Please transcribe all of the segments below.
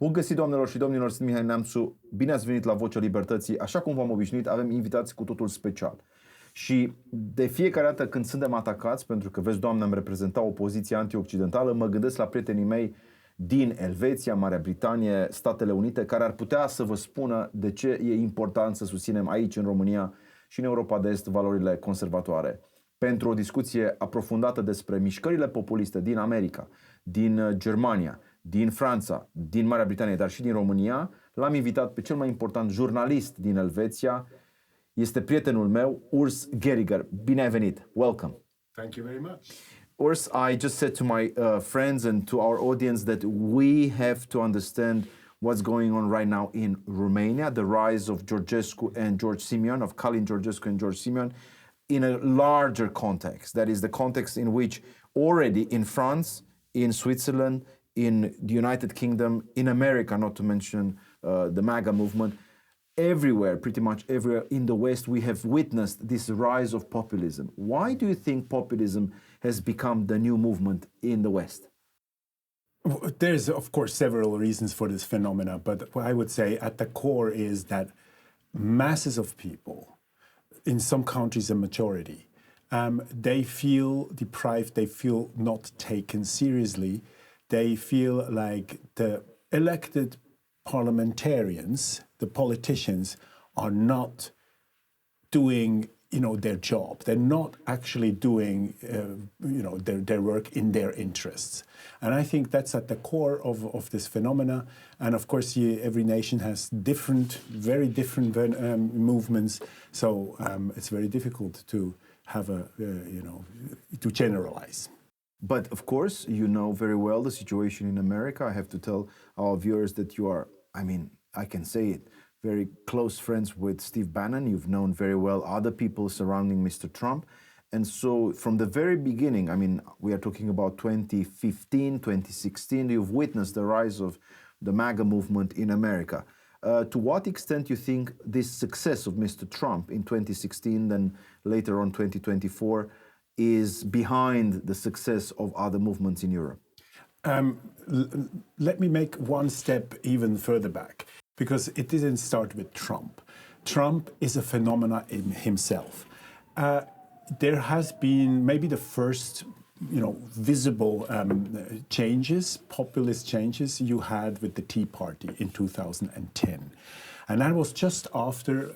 Bun găsit, doamnelor și domnilor, sunt Mihail Neamțu. Bine ați venit la Vocea Libertății. Așa cum v-am obișnuit, avem invitați cu totul special. Și de fiecare dată când suntem atacați, pentru că, vezi, Doamne, îmi reprezenta o poziție antioccidentală, mă gândesc la prietenii mei din Elveția, Marea Britanie, Statele Unite, care ar putea să vă spună de ce e important să susținem aici, în România și în Europa de Est, valorile conservatoare. Pentru o discuție aprofundată despre mișcările populiste din America, din Germania, din Franța, din Marea Britanie, dar și din România, l-am invitat pe cel mai important jurnalist din Elveția. Este prietenul meu, Urs Gehriger. Bine ai venit! Welcome! Thank you very much. Urs, I just said to my friends and to our audience that we have to understand what's going on right now in Romania, the rise of Georgescu and George Simion, of Călin Georgescu and George Simion, in a larger context. That is the context in which already in France, in Switzerland, in the United Kingdom, in America, not to mention the MAGA movement, everywhere, pretty much everywhere in the West, we have witnessed this rise of populism. Why do you think populism has become the new movement in the West? There's, of course, several reasons for this phenomena, but what I would say at the core is that masses of people, in some countries a majority, they feel deprived, they feel not taken seriously, they feel like the elected parliamentarians, the politicians, are not doing, their job. They're not actually doing, their work in their interests. And I think that's at the core of this phenomena. And of course, every nation has very different movements. So it's very difficult to have to generalize. But of course, you know very well the situation in America. I have to tell our viewers that you are, I can say it, very close friends with Steve Bannon. You've known very well other people surrounding Mr. Trump. And so from the very beginning, we are talking about 2015, 2016, you've witnessed the rise of the MAGA movement in America. To what extent do you think this success of Mr. Trump in 2016, then later on 2024, is behind the success of other movements in Europe? Let me make one step even further back, because it didn't start with Trump. Trump is a phenomenon in himself. There has been maybe the first, visible changes, populist changes you had with the Tea Party in 2010. And that was just after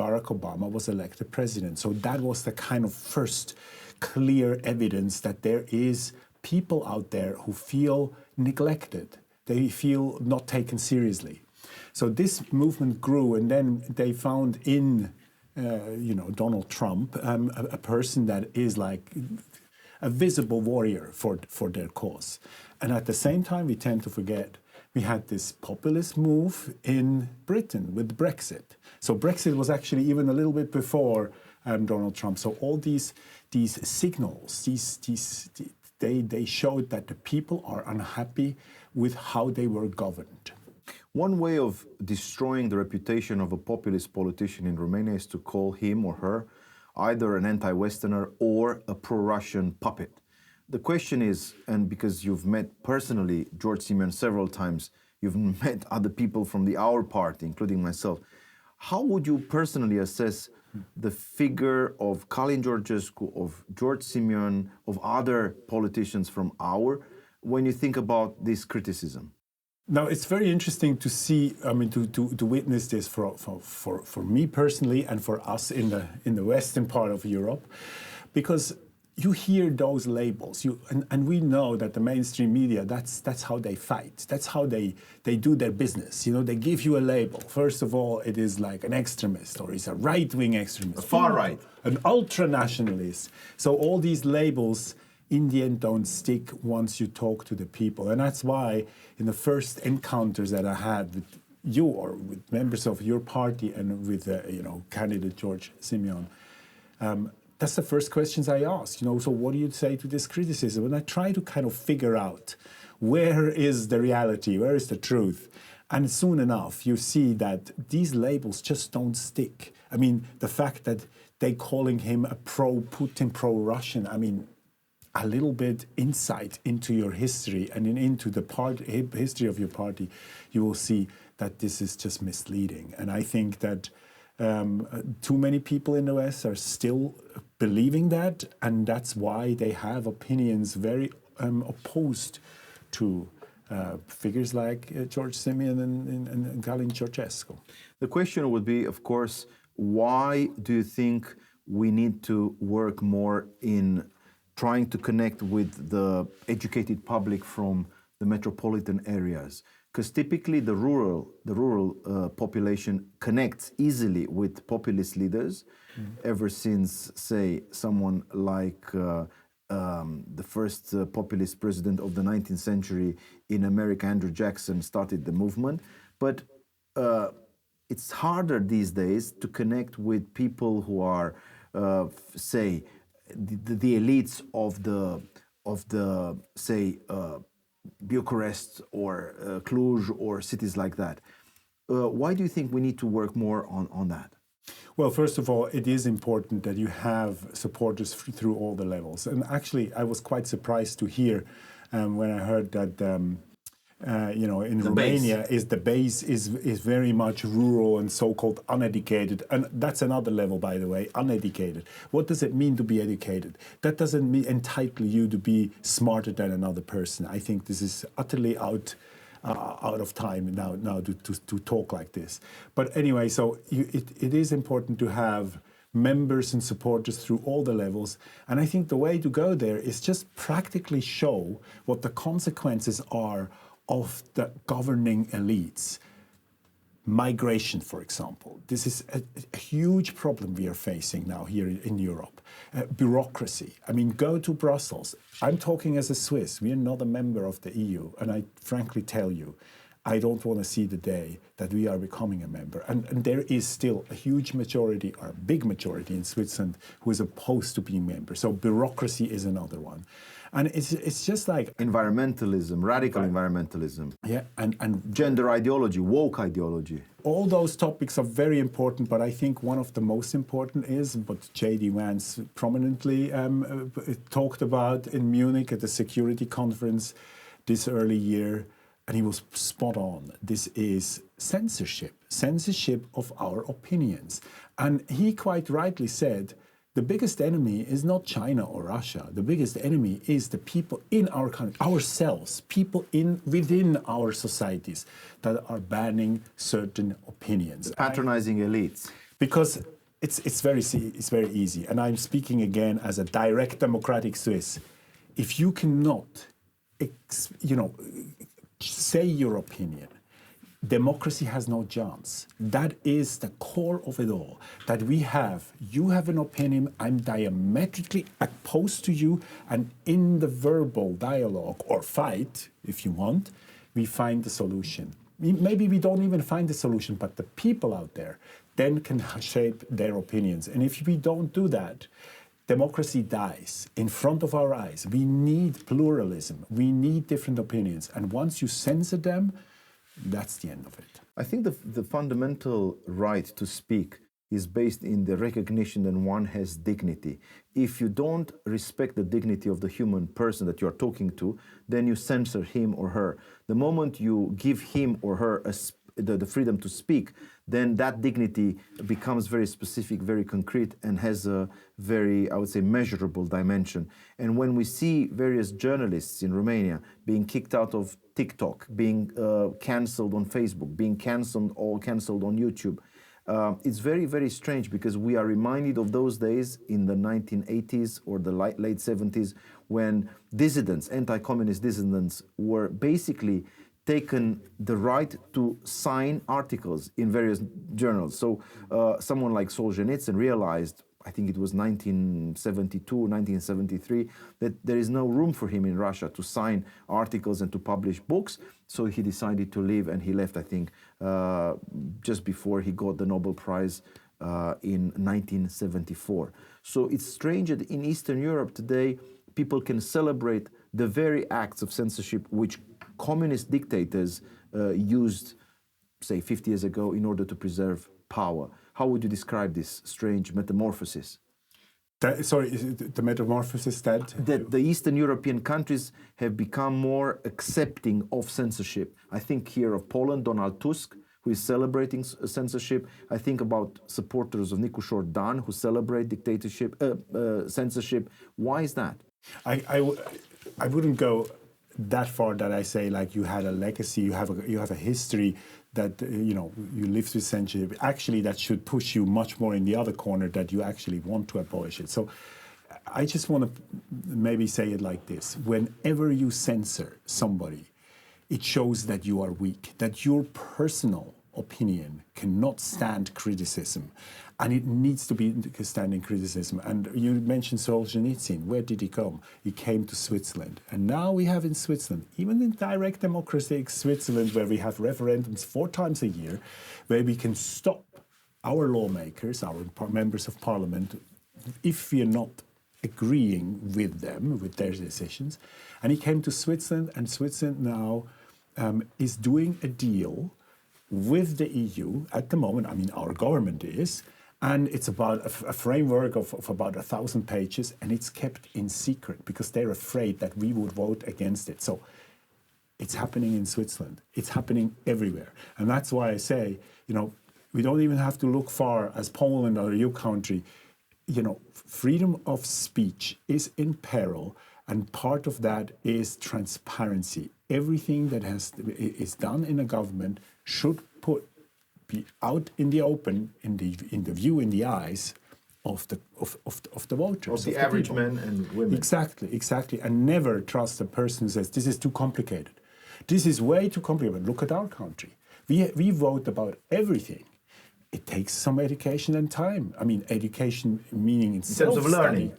Barack Obama was elected president. So that was the kind of first clear evidence that there is people out there who feel neglected. They feel not taken seriously. So this movement grew, and then they found in, Donald Trump, a person that is like a visible warrior for their cause. And at the same time, we tend to forget we had this populist move in Britain with Brexit. So Brexit was actually even a little bit before Donald Trump. So all these signals, they showed that the people are unhappy with how they were governed. One way of destroying the reputation of a populist politician in Romania is to call him or her either an anti-Westerner or a pro-Russian puppet. The question is, and because you've met personally George Simion several times, you've met other people from our party, including myself, how would you personally assess the figure of Călin Georgescu, of George Simion, of other politicians from when you think about this criticism? Now, it's very interesting to see, to witness this for me personally and for us in the western part of Europe, because you hear those labels, and we know that the mainstream media, that's how they fight. That's how they do their business. They give you a label. First of all, it is like an extremist, or it's a right-wing extremist. A far right. An ultra-nationalist. So all these labels, in the end, don't stick once you talk to the people. And that's why in the first encounters that I had with you or with members of your party and with, candidate George Simion, that's the first questions I ask, so what do you say to this criticism? And I try to kind of figure out where is the reality, where is the truth? And soon enough, you see that these labels just don't stick. The fact that they calling him a pro-Putin, pro-Russian, a little bit insight into your history and into the history of your party, you will see that this is just misleading. And I think that too many people in the West are still believing that, and that's why they have opinions very opposed to figures like George Simeon and Galin Ceausescu. The question would be, of course, why do you think we need to work more in trying to connect with the educated public from the metropolitan areas? Because typically the rural population connects easily with populist leaders ever since, say, someone like the first populist president of the 19th century in America, Andrew Jackson, started the movement. But it's harder these days to connect with people who are, say, the elites of the say, Bucharest or Cluj or cities like that. Why do you think we need to work more on that? Well, first of all, it is important that you have supporters through all the levels. And actually, I was quite surprised to hear when I heard that, in Romania, the base is very much rural and so-called uneducated. And that's another level, by the way, uneducated. What does it mean to be educated? That doesn't entitle you to be smarter than another person. I think this is utterly out of time now to talk like this. But anyway, so it is important to have members and supporters through all the levels. And I think the way to go there is just practically show what the consequences are of the governing elites. Migration, for example. This is a huge problem we are facing now here in Europe. Bureaucracy. I mean, go to Brussels. I'm talking as a Swiss. We are not a member of the EU. And I frankly tell you, I don't want to see the day that we are becoming a member. And there is still a huge majority, or a big majority in Switzerland, who is opposed to being members. So bureaucracy is another one. And it's just like environmentalism, radical environmentalism. Yeah, and gender ideology, woke ideology. All those topics are very important, but I think one of the most important is what J.D. Vance prominently talked about in Munich at the security conference this early year, and he was spot on. This is censorship of our opinions. And he quite rightly said, the biggest enemy is not China or Russia. The biggest enemy is the people in our country, ourselves, people within our societies that are banning certain opinions. Patronizing elites. Because it's very easy. And I'm speaking again as a direct democratic Swiss. If you cannot, say your opinion, democracy has no chance. That is the core of it all. That you have an opinion, I'm diametrically opposed to you, and in the verbal dialogue or fight, if you want, we find the solution. Maybe we don't even find the solution, but the people out there then can shape their opinions. And if we don't do that, democracy dies in front of our eyes. We need pluralism. We need different opinions. And once you censor them, that's the end of it. I think the fundamental right to speak is based in the recognition that one has dignity. If you don't respect the dignity of the human person that you are talking to, then you censor him or her. The moment you give him or her the freedom to speak, then that dignity becomes very specific, very concrete, and has a very, I would say, measurable dimension. And when we see various journalists in Romania being kicked out of TikTok, being cancelled on Facebook, being cancelled on YouTube, it's very, very strange, because we are reminded of those days in the 1980s or the late 70s when dissidents, anti-communist dissidents, were basically taken the right to sign articles in various journals. So someone like Solzhenitsyn realized, I think it was 1972, 1973, that there is no room for him in Russia to sign articles and to publish books. So he decided to leave, and he left, I think, just before he got the Nobel Prize in 1974. So it's strange that in Eastern Europe today, people can celebrate the very acts of censorship which communist dictators used, say, 50 years ago in order to preserve power. How would you describe this strange metamorphosis? Sorry, is it the metamorphosis that the Eastern European countries have become more accepting of censorship. I think here of Poland, Donald Tusk, who is celebrating censorship. I think about supporters of Nicușor Dan, who celebrate censorship. Why is that? I wouldn't go that far that I say like you had a legacy, you have a history that you lived with censorship. Actually, that should push you much more in the other corner that you actually want to abolish it. So I just want to maybe say it like this: whenever you censor somebody, it shows that you are weak, that your personal opinion cannot stand criticism, and it needs to be standing criticism. And you mentioned Solzhenitsyn. Where did he come? He came to Switzerland. And now we have in Switzerland, even in direct democratic Switzerland, where we have referendums 4 times a year, where we can stop our lawmakers, our members of parliament, if we are not agreeing with them, with their decisions. And he came to Switzerland, and Switzerland now is doing a deal with the EU at the moment. I mean, our government is, and it's about a framework of about 1,000 pages, and it's kept in secret because they're afraid that we would vote against it. So it's happening in Switzerland. It's happening everywhere. And that's why I say, we don't even have to look far as Poland or your country. Freedom of speech is in peril, and part of that is transparency. Everything that is done in a government should be out in the open, in the view, in the eyes of the voters, of the average men and women. Exactly, and never trust a person who says this is too complicated. This is way too complicated. Look at our country. We vote about everything. It takes some education and time. I mean, education meaning in terms of learning,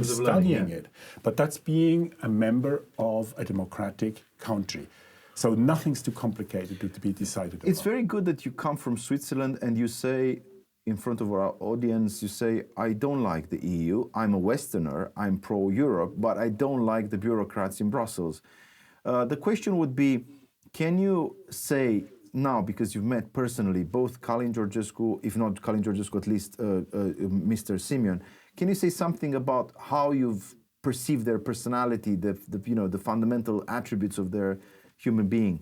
studying it. But that's being a member of a democratic country. So nothing's too complicated to be decided upon. It's very good that you come from Switzerland and you say, in front of our audience, you say, I don't like the EU. I'm a Westerner. I'm pro-Europe, but I don't like the bureaucrats in Brussels. The question would be, can you say now, because you've met personally both Călin Georgescu, if not Călin Georgescu, at least Mr. Simeon, can you say something about how you've perceived their personality, the fundamental attributes of their human being?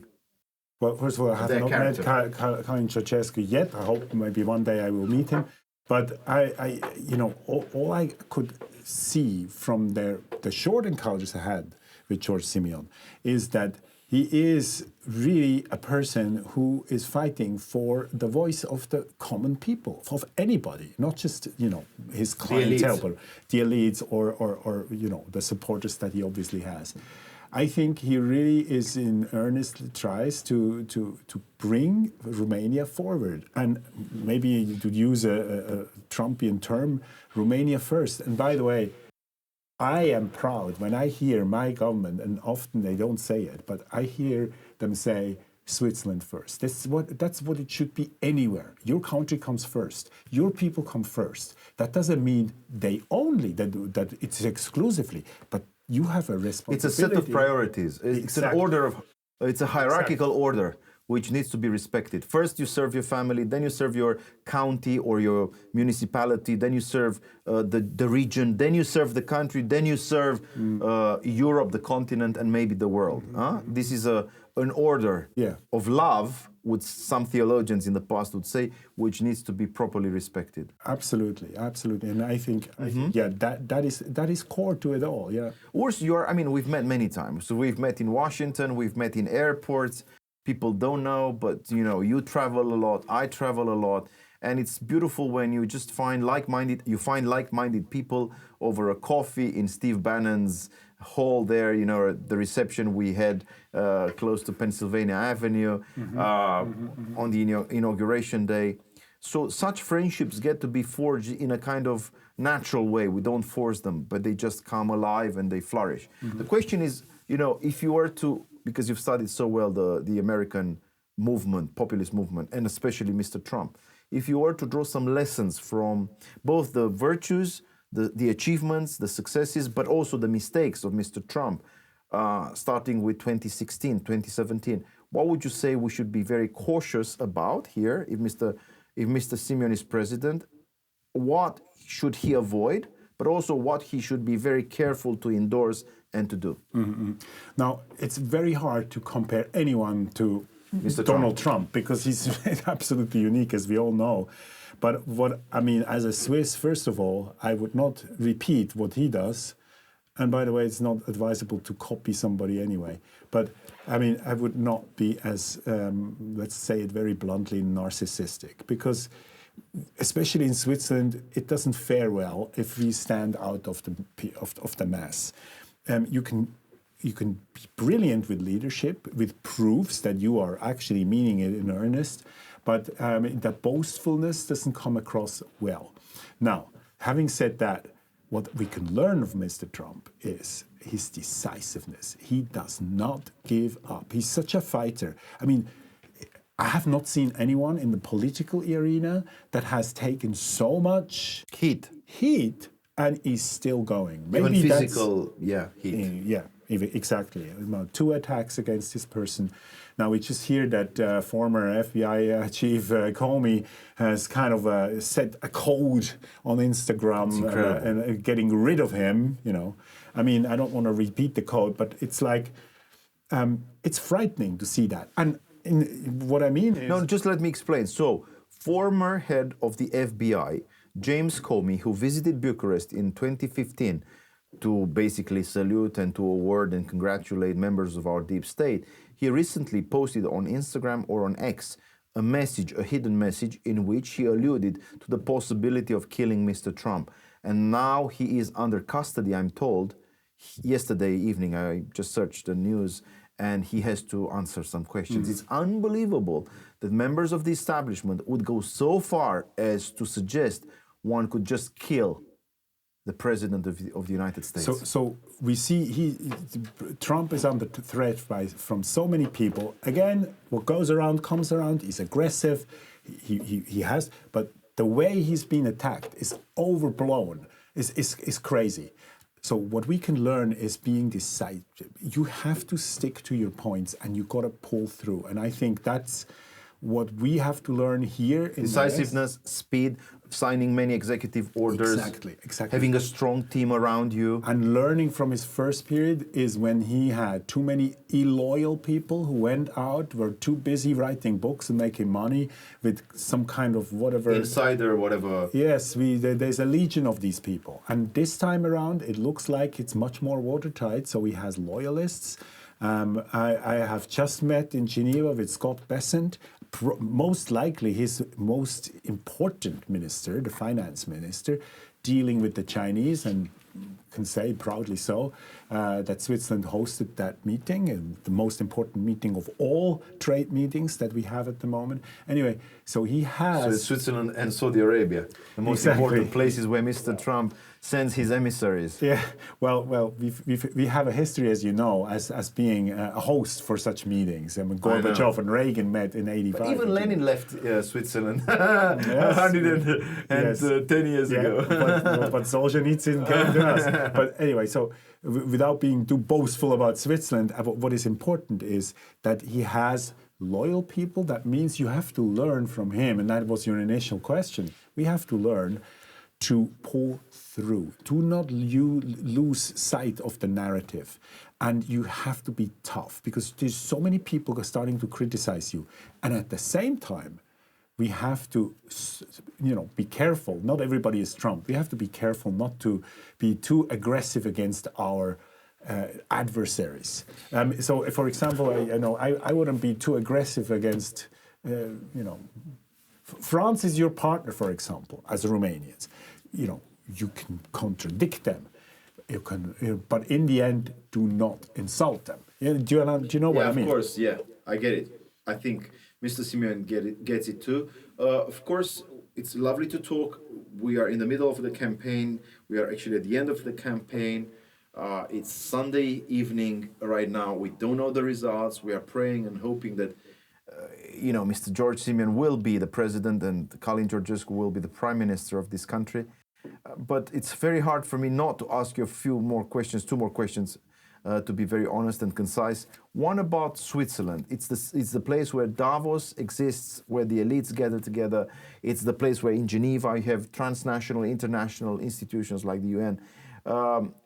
Well, first of all, I have not met Călin Georgescu yet. I hope maybe one day I will meet him. But all I could see from the short encounters I had with George Simeon is that he is really a person who is fighting for the voice of the common people, of anybody, not just, his clientele, but the elites or the supporters that he obviously has. I think he really is in earnestly tries to bring Romania forward. And maybe to use a Trumpian term, Romania first. And by the way, I am proud when I hear my government, and often they don't say it, but I hear them say Switzerland first. That's what it should be anywhere. Your country comes first. Your people come first. That doesn't mean they only, that it's exclusively, but you have a responsibility. It's a set of priorities. It's an order it's a hierarchical order which needs to be respected. First you serve your family, then you serve your county or your municipality, then you serve the region, then you serve the country, then you serve Europe, the continent, and maybe the world. This is an order of love, which some theologians in the past would say, which needs to be properly respected. Absolutely. And I think that is core to it all. Yeah. Urs, we've met many times. So we've met in Washington, we've met in airports. People don't know, but you travel a lot, I travel a lot, and it's beautiful when you just find like-minded people over a coffee in Steve Bannon's hall there, the reception we had close to Pennsylvania Avenue on the inauguration day. So such friendships get to be forged in a kind of natural way. We don't force them, but they just come alive and they flourish. The question is, if you were to, because you've studied so well the American movement, populist movement, and especially Mr. Trump, if you were to draw some lessons from both the virtues, the achievements, the successes, but also the mistakes of Mr. Trump, starting with 2016, 2017, what would you say we should be very cautious about here if Mr. Simeon is president? What should he avoid but also what he should be very careful to endorse and to do. Now, it's very hard to compare anyone to Mr. Donald Trump because he's absolutely unique, as we all know. But as a Swiss, first of all, I would not repeat what he does. And by the way, it's not advisable to copy somebody anyway. But I would not be as, let's say it very bluntly, narcissistic, because especially in Switzerland, it doesn't fare well if we stand out of the mass. You can be brilliant with leadership, with proofs that you are actually meaning it in earnest, but that boastfulness doesn't come across well. Now, having said that, what we can learn of Mr. Trump is his decisiveness. He does not give up. He's such a fighter. I have not seen anyone in the political arena that has taken so much heat and is still going. Maybe even physical, heat. Yeah, exactly. 2 attacks against this person. Now, we just hear that former FBI Chief Comey has kind of set a code on Instagram and getting rid of him, I don't want to repeat the code, but it's like, it's frightening to see that. And what I mean is... No, just let me explain. So, former head of the FBI, James Comey, who visited Bucharest in 2015 to basically salute and to award and congratulate members of our deep state, he recently posted on Instagram or on X a hidden message in which he alluded to the possibility of killing Mr. Trump. And now he is under custody, I'm told. Yesterday evening, I just searched the news, and he has to answer some questions. It's unbelievable that members of the establishment would go so far as to suggest one could just kill the president of the United States. So we see Trump is under threat from so many people. Again, what goes around comes around. He's aggressive. He has, but the way he's been attacked is overblown. Is crazy. So what we can learn is being decisive. You have to stick to your points, and you got to pull through. And I think that's what we have to learn here. In decisiveness, speed, signing many executive orders. Exactly. Having a strong team around you. And learning from his first period is when he had too many illoyal people who went out, were too busy writing books and making money with some kind of whatever. Insider, whatever. Yes, there's a legion of these people. And this time around, it looks like it's much more watertight, so he has loyalists. I have just met in Geneva with Scott Bessent, most likely his most important minister, the finance minister, dealing with the Chinese, and can say proudly so that Switzerland hosted that meeting, and the most important meeting of all trade meetings that we have at the moment. Anyway, so he has... So it's Switzerland and Saudi Arabia, the most important places where Mr. Trump sends his emissaries. Yeah, well, we have a history, as you know, as being a host for such meetings. I mean, Gorbachev and Reagan met in '85. But even Lenin left Switzerland 110 years ago. but Solzhenitsyn came to us. But anyway, so without being too boastful about Switzerland, what is important is that he has loyal people. That means you have to learn from him, and that was your initial question. We have to learn to pull through. Do not lose sight of the narrative. And you have to be tough, because there's so many people are starting to criticize you. And at the same time, we have to, be careful. Not everybody is Trump. We have to be careful not to be too aggressive against our adversaries. So, for example, I wouldn't be too aggressive against, France is your partner, for example, as Romanians. You can contradict them. You can, but in the end, do not insult them. Do you know what I mean? Of course, yeah, I get it. I think Mr. Simeon gets it too. Of course, it's lovely to talk. We are in the middle of the campaign. We are actually at the end of the campaign. It's Sunday evening right now. We don't know the results. We are praying and hoping that Mr. George Simeon will be the president and Kalin Georgescu will be the prime minister of this country. But it's very hard for me not to ask you two more questions. to be very honest and concise. One about Switzerland. It's the place where Davos exists, where the elites gather together. It's the place where in Geneva you have transnational, international institutions like the UN.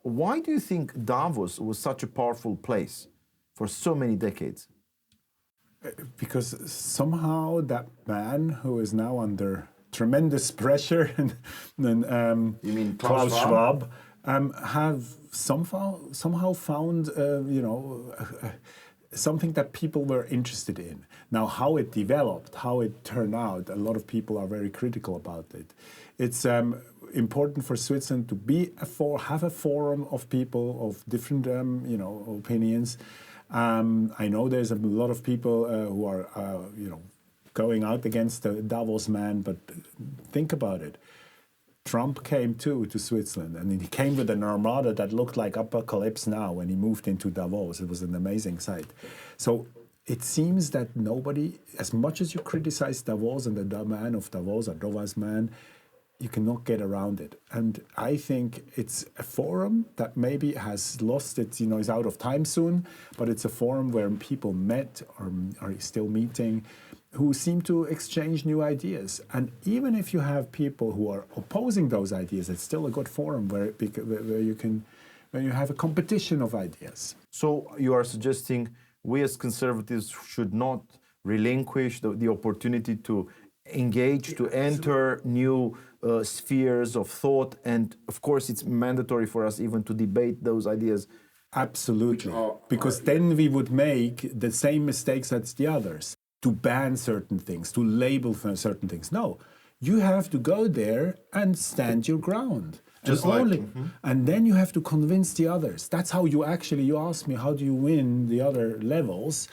Why do you think Davos was such a powerful place for so many decades? Because somehow that man who is now under tremendous pressure, and You mean Klaus Schwab, have somehow found something that people were interested in. Now, how it developed, how it turned out, a lot of people are very critical about it. It's important for Switzerland to have a forum of people of different opinions. I know there's a lot of people who are going out against the Davos man, but think about it. Trump came to Switzerland, and he came with an armada that looked like Apocalypse Now when he moved into Davos. It was an amazing sight. So it seems that nobody, as much as you criticize Davos and the man of Davos or Davos man, you cannot get around it. And I think it's a forum that maybe has lost its, is out of time soon, but it's a forum where people met or are still meeting, who seem to exchange new ideas. And even if you have people who are opposing those ideas, it's still a good forum where you have a competition of ideas. So you are suggesting we as conservatives should not relinquish the opportunity to engage, to enter new spheres of thought, and of course it's mandatory for us even to debate those ideas. Absolutely, because then we would make the same mistakes as the others, to ban certain things, to label certain things. No, you have to go there and stand your ground. And then you have to convince the others. That's how you asked me, how do you win the other levels?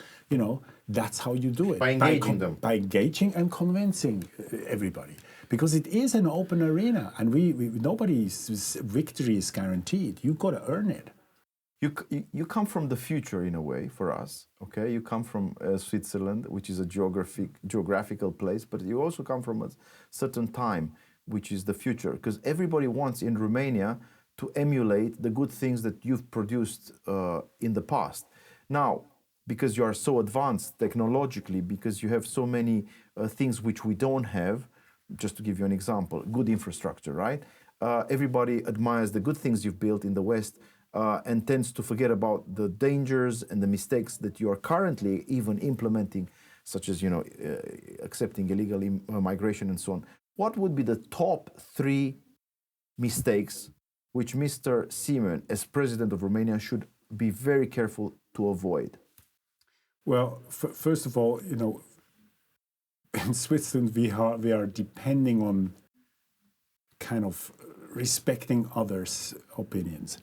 That's how you do it. By engaging them. By engaging and convincing everybody. Because it is an open arena, and nobody's victory is guaranteed. You've got to earn it. You come from the future in a way for us, okay? You come from Switzerland, which is a geographical place, but you also come from a certain time, which is the future, because everybody wants in Romania to emulate the good things that you've produced in the past. Now, because you are so advanced technologically, because you have so many things which we don't have, just to give you an example, good infrastructure, right? Everybody admires the good things you've built in the West, and tends to forget about the dangers and the mistakes that you are currently even implementing, such as accepting illegal migration and so on. What would be the top 3 mistakes which Mr. Seaman, as president of Romania, should be very careful to avoid? Well, first of all, in Switzerland we are depending on kind of respecting others' opinions.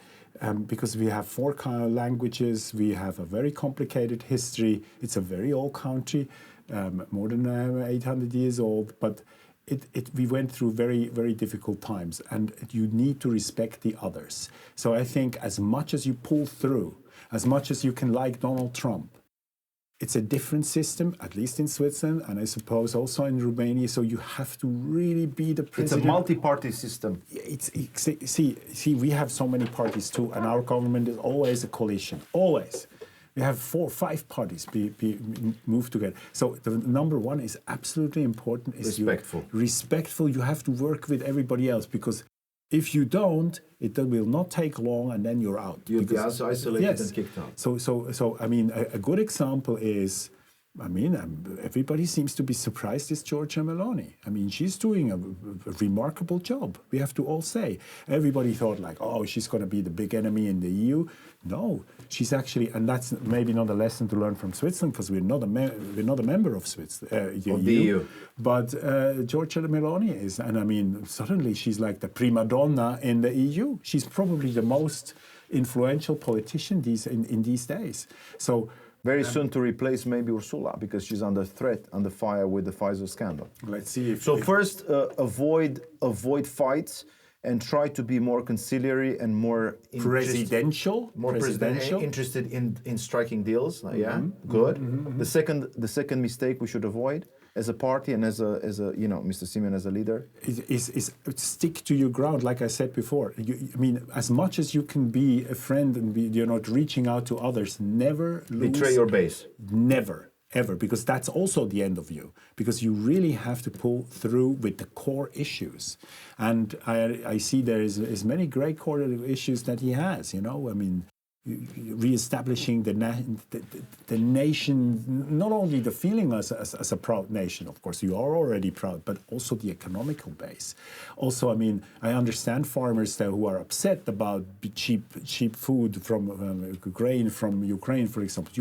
Because we have 4 languages, we have a very complicated history. It's a very old country, more than 800 years old, but we went through very, very difficult times, and you need to respect the others. So I think as much as you pull through, as much as you can like Donald Trump, it's a different system, at least in Switzerland, and I suppose also in Romania. So you have to really be the president. It's a multi-party system. See, we have so many parties too, and our government is always a coalition. Always, we have 4 or 5 parties move together. So the number 1 is absolutely important. Is respectful. You have to work with everybody else, because if you don't, it will not take long, and then you're out. You'll be isolated and kicked out. So I mean, a good example is, everybody seems to be surprised is Giorgia Meloni. I mean, she's doing a remarkable job. We have to all say. Everybody thought she's going to be the big enemy in the EU. No, she's actually, and that's maybe not a lesson to learn from Switzerland, because we're not a member of Switzerland, the EU. But Giorgia Meloni is, and suddenly she's like the prima donna in the EU. She's probably the most influential politician in these days. So. Very soon to replace maybe Ursula, because she's under threat, under fire with the Pfizer scandal. Let's see if... First, avoid fights and try to be more conciliatory and more... Presidential? Interested in striking deals. Yeah, good. The second mistake we should avoid? as a party and as a you know, Mr. Simeon as a leader? Is stick to your ground, like I said before. I mean, as much as you can be a friend and you're not reaching out to others, never lose. Betray your base. Never, ever, because that's also the end of you. Because you really have to pull through with the core issues. And I see there is many great core issues that he has, you know. I mean, re-establishing the nation, not only the feeling as a proud nation, of course, you are already proud, but also the economical base. Also, I mean, I understand farmers who are upset about cheap food from grain from Ukraine, for example.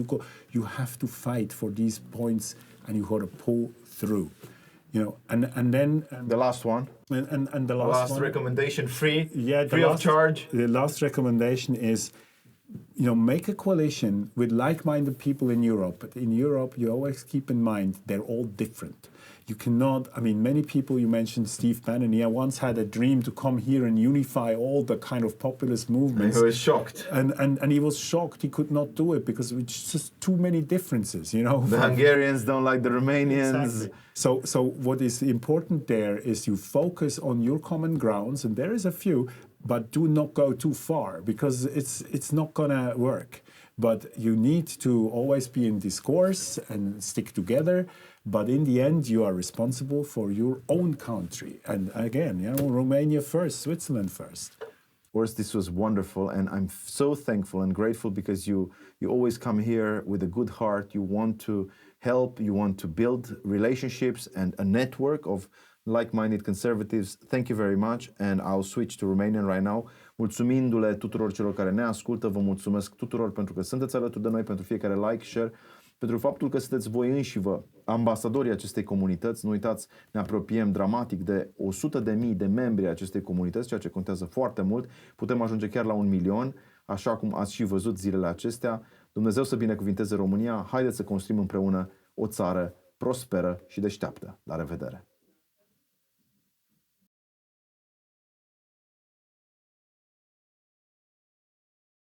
You have to fight for these points, and you got to pull through. You know, and then the last one. And the last one, recommendation, free of charge. The last recommendation is, you know, make a coalition with like-minded people in Europe. But in Europe, you always keep in mind they're all different. You cannot, I mean, many people, you mentioned Steve Bannon, he once had a dream to come here and unify all the kind of populist movements. He was shocked. And he was shocked he could not do it because it's just too many differences, you know. The Hungarians don't like the Romanians. Exactly. So what is important there is you focus on your common grounds, and there is a few, but do not go too far because it's not gonna work. But you need to always be in discourse and stick together. But in the end, you are responsible for your own country. And again, you know, Romania first, Switzerland first. Horst, this was wonderful, and I'm so thankful and grateful because you always come here with a good heart. You want to help, you want to build relationships and a network of like-minded conservatives. Thank you very much, and I'll switch to Romanian right now. Mulțumindu-le tuturor celor care ne ascultă, vă mulțumesc tuturor pentru că sunteți alături de noi, pentru fiecare like, share, pentru faptul că sunteți voi înșivă ambasadorii acestei comunități. Nu uitați, ne apropiem dramatic de 100.000 de membri ai acestei comunități, ceea ce contează foarte mult. Putem ajunge chiar la 1.000.000, așa cum ați și văzut zilele acestea. Dumnezeu să binecuvinteze România. Haideți să construim împreună o țară prosperă și deșteaptă. La revedere!